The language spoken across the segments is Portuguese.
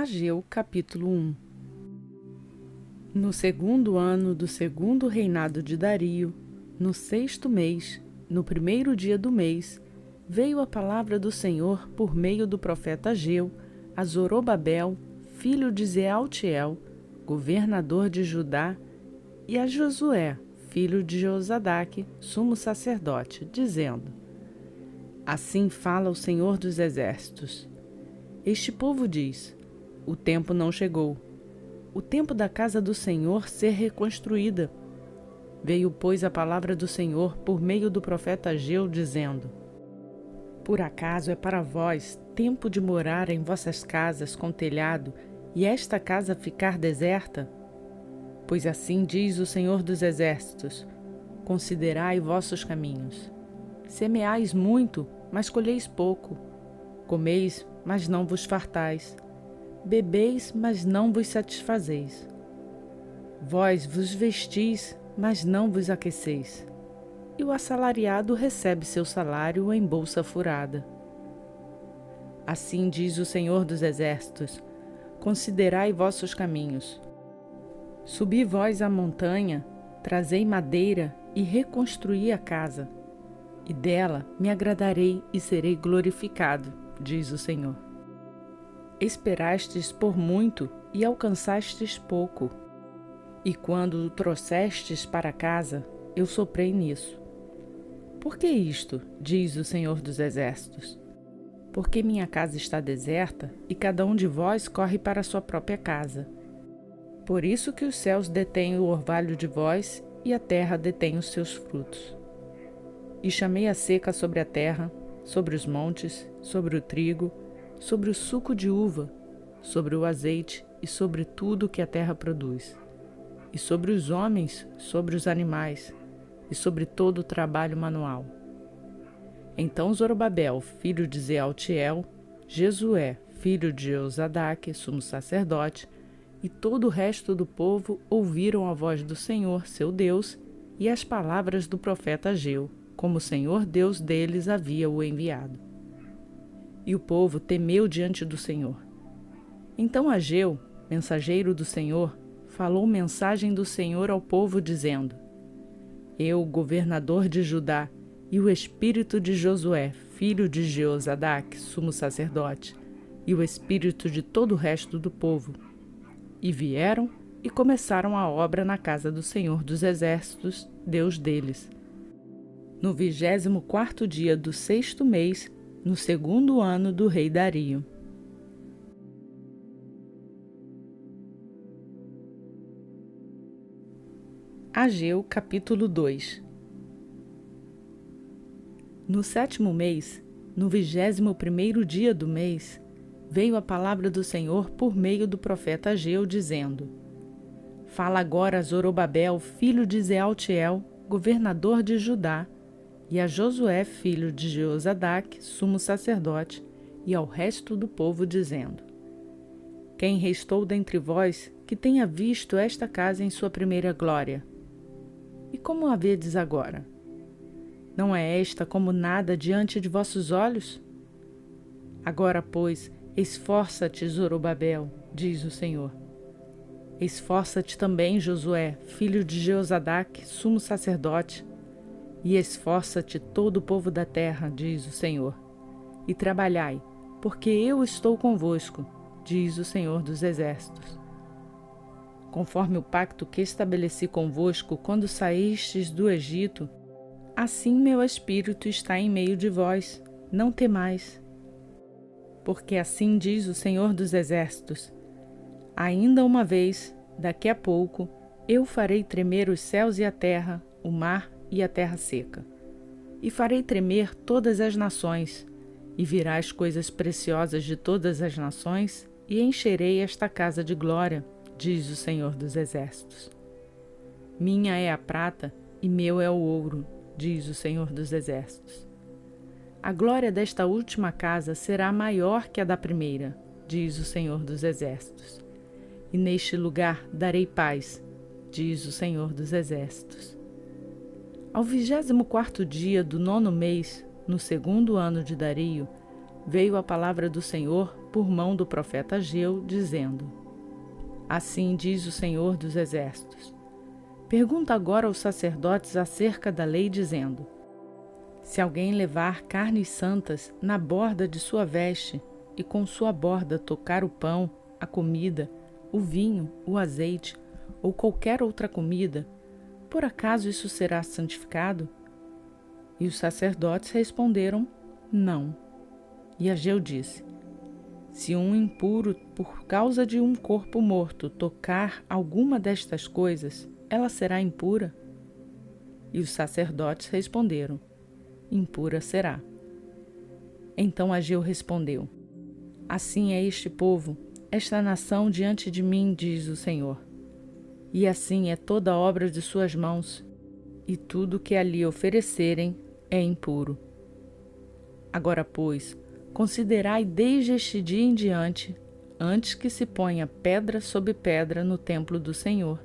Ageu, capítulo 1. No segundo ano do segundo reinado de Dario, no sexto mês, no primeiro dia do mês, veio a palavra do Senhor por meio do profeta Ageu a Zorobabel, filho de Zealtiel, governador de Judá, e a Josué, filho de Josadaque, sumo sacerdote, dizendo: Assim fala o Senhor dos Exércitos. Este povo diz: o tempo não chegou, o tempo da casa do Senhor ser reconstruída. Veio, pois, a palavra do Senhor por meio do profeta Ageu, dizendo: Por acaso é para vós tempo de morar em vossas casas com telhado, e esta casa ficar deserta? Pois assim diz o Senhor dos Exércitos: considerai vossos caminhos. Semeais muito, mas colheis pouco. Comeis, mas não vos fartais. Bebeis, mas não vos satisfazeis. Vós vos vestis, mas não vos aqueceis. E o assalariado recebe seu salário em bolsa furada. Assim diz o Senhor dos Exércitos: considerai vossos caminhos. Subi vós à montanha, trazei madeira e reconstruí a casa, e dela me agradarei e serei glorificado, diz o Senhor. Esperastes por muito e alcançastes pouco, e quando o trouxestes para casa, eu soprei nisso. Por que isto, diz o Senhor dos Exércitos? Porque minha casa está deserta e cada um de vós corre para a sua própria casa. Por isso que os céus detêm o orvalho de vós e a terra detém os seus frutos. E chamei a seca sobre a terra, sobre os montes, sobre o trigo, sobre o suco de uva, sobre o azeite e sobre tudo que a terra produz, e sobre os homens, sobre os animais, e sobre todo o trabalho manual. Então Zorobabel, filho de Zealtiel, Josué, filho de Josadaque, sumo sacerdote, e todo o resto do povo ouviram a voz do Senhor, seu Deus, e as palavras do profeta Ageu, como o Senhor Deus deles havia o enviado. E o povo temeu diante do Senhor. Então Ageu, mensageiro do Senhor, falou mensagem do Senhor ao povo, dizendo: Eu, governador de Judá, e o espírito de Josué, filho de Josadaque, sumo sacerdote, e o espírito de todo o resto do povo, e vieram e começaram a obra na casa do Senhor dos Exércitos, Deus deles. No 24º dia do sexto mês, no segundo ano do rei Dario. Ageu, capítulo 2. No sétimo mês, no 21º dia do mês, veio a palavra do Senhor por meio do profeta Ageu, dizendo: Fala agora a Zorobabel, filho de Zealtiel, governador de Judá, e a Josué, filho de Josadaque, sumo sacerdote, e ao resto do povo, dizendo: Quem restou dentre vós que tenha visto esta casa em sua primeira glória? E como a vedes agora? Não é esta como nada diante de vossos olhos? Agora, pois, esforça-te, Zorobabel, diz o Senhor. Esforça-te também, Josué, filho de Josadaque, sumo sacerdote, e esforça-te todo o povo da terra, diz o Senhor, e trabalhai, porque eu estou convosco, diz o Senhor dos Exércitos. Conforme o pacto que estabeleci convosco quando saístes do Egito, assim meu espírito está em meio de vós, não temais. Porque assim diz o Senhor dos Exércitos: ainda uma vez, daqui a pouco, eu farei tremer os céus e a terra, o mar e a terra seca. E farei tremer todas as nações, e virá as coisas preciosas de todas as nações, e encherei esta casa de glória, diz o Senhor dos Exércitos. Minha é a prata, e meu é o ouro, diz o Senhor dos Exércitos. A glória desta última casa será maior que a da primeira, diz o Senhor dos Exércitos. E neste lugar darei paz, diz o Senhor dos Exércitos. Ao 24º dia do 9º mês, no segundo ano de Dario, veio a palavra do Senhor por mão do profeta Ageu, dizendo: Assim diz o Senhor dos Exércitos. Pergunta agora aos sacerdotes acerca da lei, dizendo: Se alguém levar carnes santas na borda de sua veste e com sua borda tocar o pão, a comida, o vinho, o azeite ou qualquer outra comida, por acaso isso será santificado? E os sacerdotes responderam: Não. E Ageu disse: Se um impuro, por causa de um corpo morto, tocar alguma destas coisas, ela será impura? E os sacerdotes responderam: Impura será. Então Ageu respondeu: Assim é este povo, esta nação diante de mim, diz o Senhor. E assim é toda a obra de suas mãos, e tudo que ali oferecerem é impuro. Agora, pois, considerai desde este dia em diante, antes que se ponha pedra sobre pedra no templo do Senhor.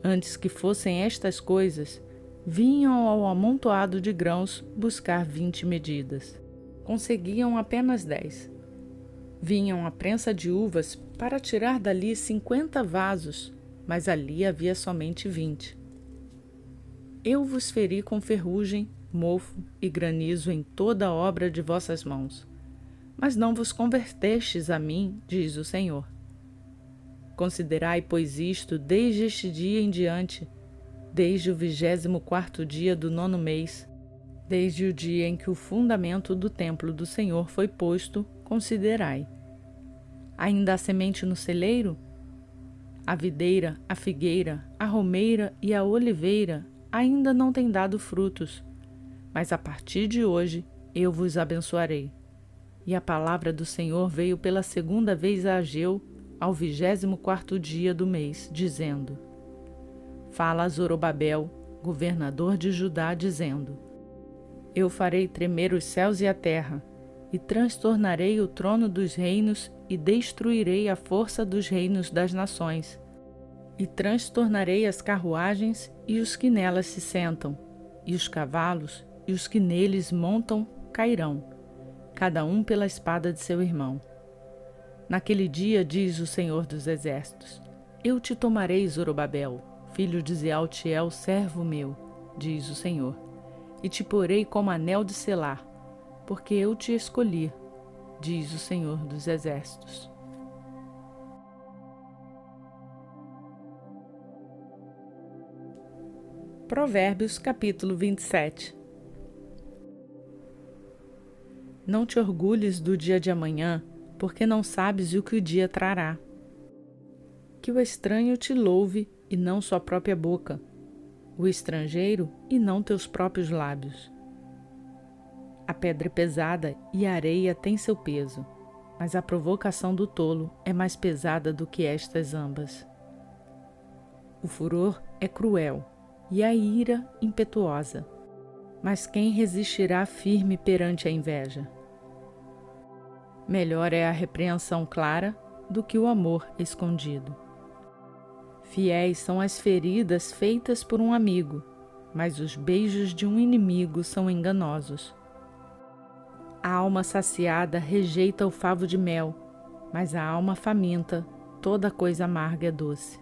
Antes que fossem estas coisas, vinham ao amontoado de grãos buscar 20 medidas. Conseguiam apenas 10. Vinham à prensa de uvas para tirar dali 50 vasos, mas ali havia somente 20. Eu vos feri com ferrugem, mofo e granizo em toda a obra de vossas mãos. Mas não vos convertestes a mim, diz o Senhor. Considerai, pois, isto desde este dia em diante, desde o 24º dia do 9º mês, desde o dia em que o fundamento do templo do Senhor foi posto, considerai. Ainda há semente no celeiro? A videira, a figueira, a romeira e a oliveira ainda não têm dado frutos, mas a partir de hoje eu vos abençoarei. E a palavra do Senhor veio pela segunda vez a Ageu, ao 24º dia do mês, dizendo: Fala a Zorobabel, governador de Judá, dizendo: Eu farei tremer os céus e a terra, e transtornarei o trono dos reinos e destruirei a força dos reinos das nações, e transtornarei as carruagens e os que nelas se sentam, e os cavalos e os que neles montam cairão, cada um pela espada de seu irmão. Naquele dia, diz o Senhor dos Exércitos, eu te tomarei, Zorobabel, filho de Sealtiel, servo meu, diz o Senhor, e te porei como anel de selar, porque eu te escolhi, diz o Senhor dos Exércitos. Provérbios capítulo 27. Não te orgulhes do dia de amanhã, porque não sabes o que o dia trará. Que o estranho te louve e não sua própria boca, o estrangeiro e não teus próprios lábios. A pedra é pesada e a areia tem seu peso, mas a provocação do tolo é mais pesada do que estas ambas. O furor é cruel e a ira impetuosa, mas quem resistirá firme perante a inveja? Melhor é a repreensão clara do que o amor escondido. Fiéis são as feridas feitas por um amigo, mas os beijos de um inimigo são enganosos. A alma saciada rejeita o favo de mel, mas a alma faminta, toda coisa amarga é doce.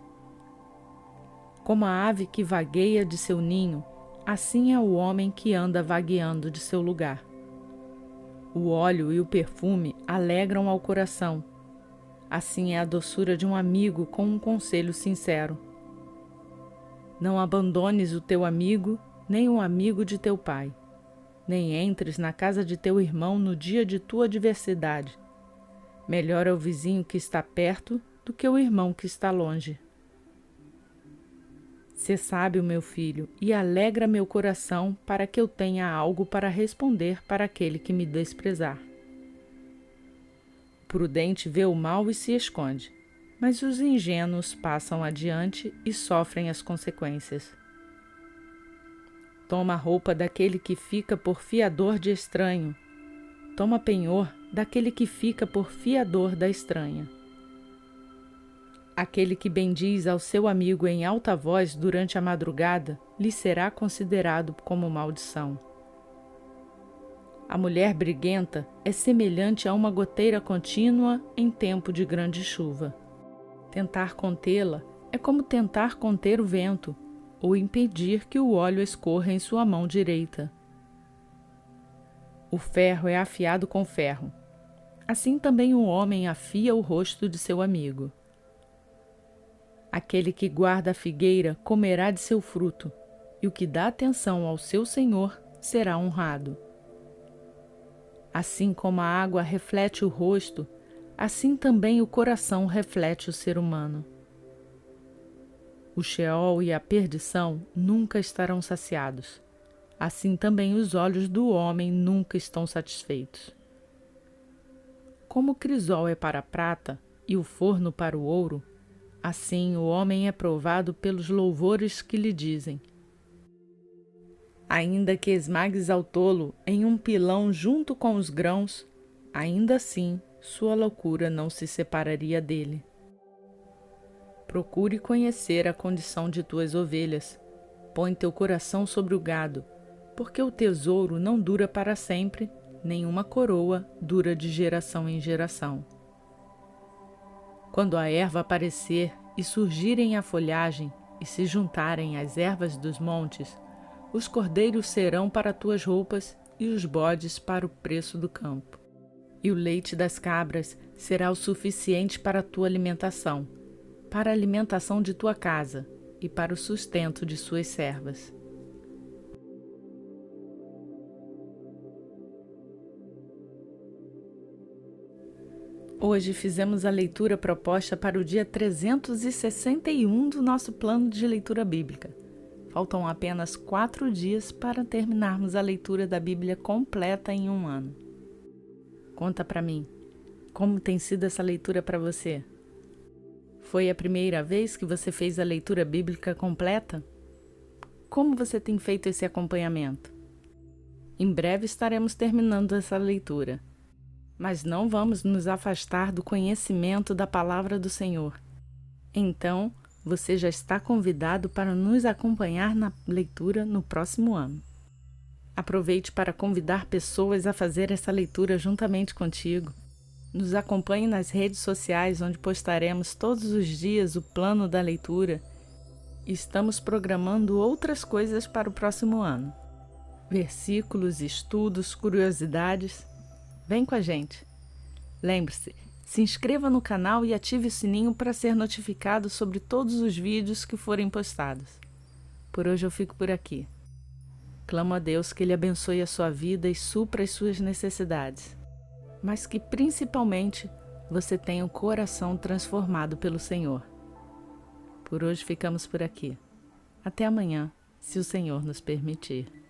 Como a ave que vagueia de seu ninho, assim é o homem que anda vagueando de seu lugar. O óleo e o perfume alegram ao coração. Assim é a doçura de um amigo com um conselho sincero. Não abandones o teu amigo, nem o amigo de teu pai. Nem entres na casa de teu irmão no dia de tua adversidade. Melhor é o vizinho que está perto do que o irmão que está longe. Sê sábio, meu filho, e alegra meu coração para que eu tenha algo para responder para aquele que me desprezar. O prudente vê o mal e se esconde, mas os ingênuos passam adiante e sofrem as consequências. Toma a roupa daquele que fica por fiador de estranho. Toma penhor daquele que fica por fiador da estranha. Aquele que bendiz ao seu amigo em alta voz durante a madrugada, lhe será considerado como maldição. A mulher briguenta é semelhante a uma goteira contínua em tempo de grande chuva. Tentar contê-la é como tentar conter o vento ou impedir que o óleo escorra em sua mão direita. O ferro é afiado com ferro. Assim também o homem afia o rosto de seu amigo. Aquele que guarda a figueira comerá de seu fruto, e o que dá atenção ao seu senhor será honrado. Assim como a água reflete o rosto, assim também o coração reflete o ser humano. O Sheol e a perdição nunca estarão saciados. Assim também os olhos do homem nunca estão satisfeitos. Como o crisol é para a prata e o forno para o ouro, assim o homem é provado pelos louvores que lhe dizem. Ainda que esmagues ao tolo em um pilão junto com os grãos, ainda assim sua loucura não se separaria dele. Procure conhecer a condição de tuas ovelhas. Põe teu coração sobre o gado, porque o tesouro não dura para sempre, nenhuma coroa dura de geração em geração. Quando a erva aparecer e surgirem a folhagem e se juntarem as ervas dos montes, os cordeiros serão para tuas roupas e os bodes para o preço do campo. E o leite das cabras será o suficiente para a tua alimentação, para a alimentação de tua casa e para o sustento de suas servas. Hoje fizemos a leitura proposta para o dia 361 do nosso plano de leitura bíblica. Faltam apenas 4 dias para terminarmos a leitura da Bíblia completa em um ano. Conta para mim, como tem sido essa leitura para você? Foi a primeira vez que você fez a leitura bíblica completa? Como você tem feito esse acompanhamento? Em breve estaremos terminando essa leitura, mas não vamos nos afastar do conhecimento da palavra do Senhor. Então, você já está convidado para nos acompanhar na leitura no próximo ano. Aproveite para convidar pessoas a fazer essa leitura juntamente contigo. Nos acompanhe nas redes sociais, onde postaremos todos os dias o plano da leitura. Estamos programando outras coisas para o próximo ano. Versículos, estudos, curiosidades. Vem com a gente. Lembre-se, se inscreva no canal e ative o sininho para ser notificado sobre todos os vídeos que forem postados. Por hoje eu fico por aqui. Clamo a Deus que Ele abençoe a sua vida e supra as suas necessidades, mas que principalmente você tenha o coração transformado pelo Senhor. Por hoje ficamos por aqui. Até amanhã, se o Senhor nos permitir.